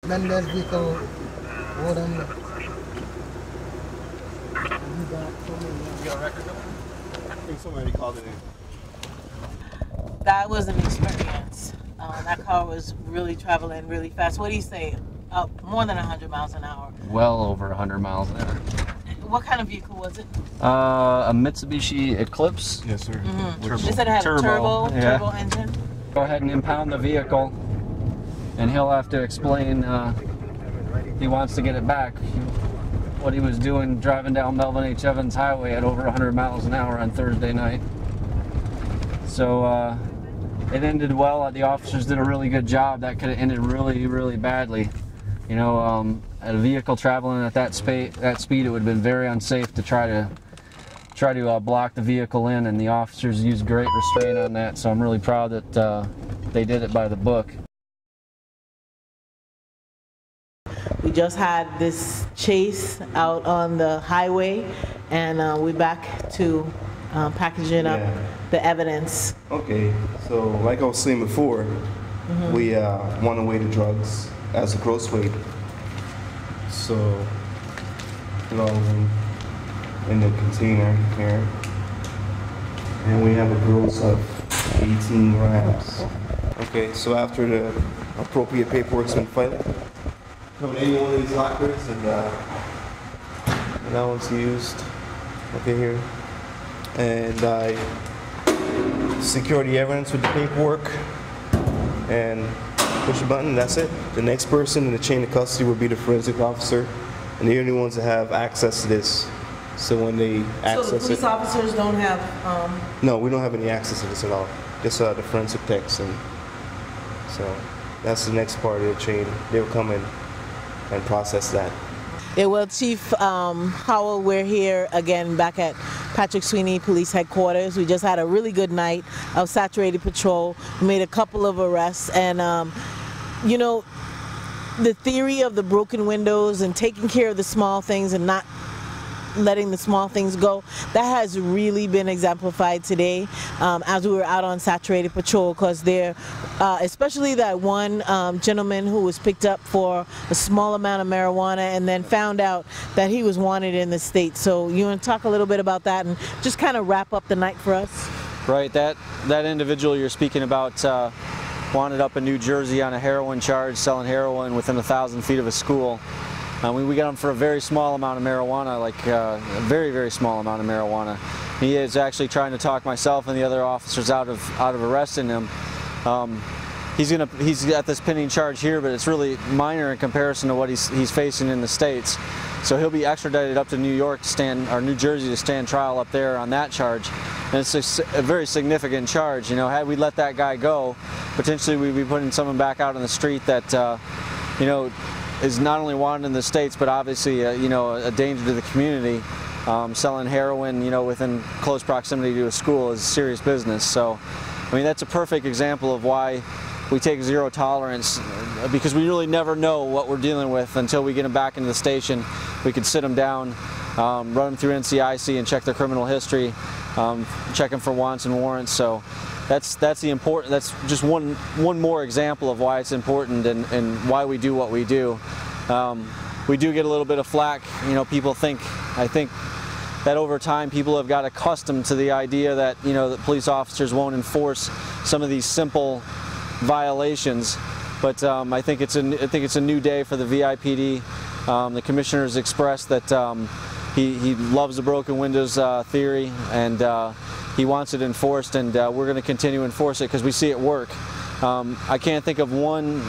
Mendes vehicle. Hold on. You got a record number? I think somebody called it in. That was an experience. That car was really traveling really fast. What do you say? More than 100 miles an hour. Well over 100 miles an hour. What kind of vehicle was it? A Mitsubishi Eclipse. Yes, sir. Turbo. You said it had a turbo engine? Go ahead and impound the vehicle, and he'll have to explain he wants to get it back. What he was doing driving down Melvin H. Evans Highway at over 100 miles an hour on Thursday night. So it ended well. The officers did a really good job. That could have ended really, really badly. You know, a vehicle traveling at that speed, it would have been very unsafe to try to block the vehicle in, and the officers used great restraint on that. So I'm really proud that they did it by the book. We just had this chase out on the highway, and we're back to packaging up the evidence. Okay, so like I was saying before, we want to weigh the drugs as a gross weight. So, put all of them in the container here, and we have a gross of 18 grams. Okay, so after the appropriate paperwork's been filed, come in any one of these lockers, and that one's used. Okay, here, and I secure the evidence with the paperwork and push a button. That's it. The next person in the chain of custody will be the forensic officer, and they're the only ones that have access to this. So when they access it, so the police officers don't have. No, we don't have any access to this at all. Just the forensic techs, and so that's the next part of the chain. They'll come in and process that. Yeah, well, Chief Howell, we're here again back at Patrick Sweeney Police Headquarters. We just had a really good night of saturated patrol. We made a couple of arrests, and you know, the theory of the broken windows and taking care of the small things and not letting the small things go, that has really been exemplified today as we were out on saturated patrol, because there, especially that one gentleman who was picked up for a small amount of marijuana and then found out that he was wanted in the state. So you want to talk a little bit about that and just kind of wrap up the night for us? Right, that individual you're speaking about wanted up in New Jersey on a heroin charge, selling heroin within 1,000 feet of a school. We got him for a very small amount of marijuana, like a very, very small amount of marijuana. He is actually trying to talk myself and the other officers out of arresting him. He's got this pending charge here, but it's really minor in comparison to what he's facing in the States. So he'll be extradited up to New York to stand, or New Jersey to stand trial up there on that charge. And it's a very significant charge. You know, had we let that guy go, potentially we'd be putting someone back out on the street that, you know, is not only wanted in the States, but obviously, you know, a danger to the community. Selling heroin, you know, within close proximity to a school is serious business. So, I mean, that's a perfect example of why we take zero tolerance, because we really never know what we're dealing with until we get them back into the station. We can sit them down, run them through NCIC and check their criminal history, check them for wants and warrants. So that's just one more example of why it's important and why we do what we do. We do get a little bit of flack. You know, I think that over time people have got accustomed to the idea that, you know, that police officers won't enforce some of these simple violations. But I think it's a new day for the VIPD. The commissioner has expressed that he loves the broken windows theory, and he wants it enforced, and we're going to continue to enforce it because we see it work. I can't think of one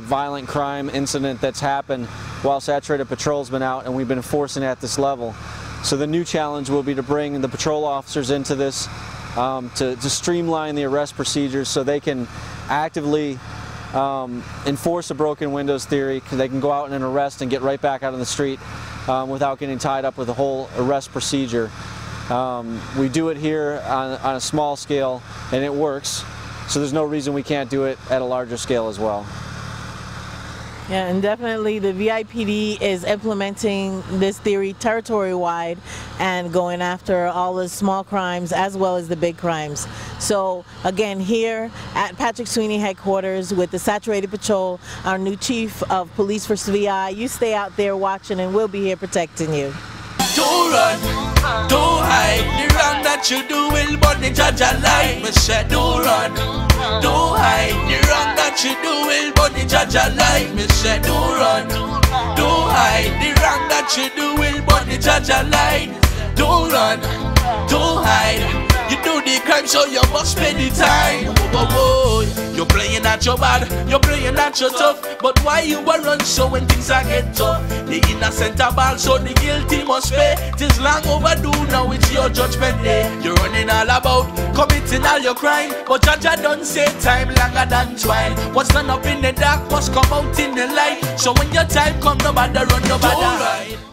violent crime incident that's happened while saturated patrol's been out, and we've been enforcing it at this level. So the new challenge will be to bring the patrol officers into this, to streamline the arrest procedures so they can actively enforce a broken windows theory. They can go out and arrest and get right back out on the street without getting tied up with the whole arrest procedure. We do it here on a small scale, and it works. So there's no reason we can't do it at a larger scale as well. Yeah, and definitely the VIPD is implementing this theory territory-wide and going after all the small crimes as well as the big crimes. So again, here at Patrick Sweeney headquarters with the Saturated Patrol, our new chief of police for VI, you stay out there watching and we'll be here protecting you. Don't run, don't hide. The wrong that you do will burn the judge alive. Me say don't run, don't hide. The wrong that you do will burn the judge alive. Me say don't run, don't hide. The wrong that you do will burn the judge alive. Don't run, don't hide. You do the crime, so you must pay the time. Whoa, whoa, whoa. You're playing at your bad, you're playing at your tough. But why you will run so when things are get tough? The innocent are bad, so the guilty must pay. Tis long overdue, now it's your judgment day. You're running all about committing all your crime, but judge don't say time longer than twine. What's done up in the dark must come out in the light. So when your time comes, nobody run, nobody hide.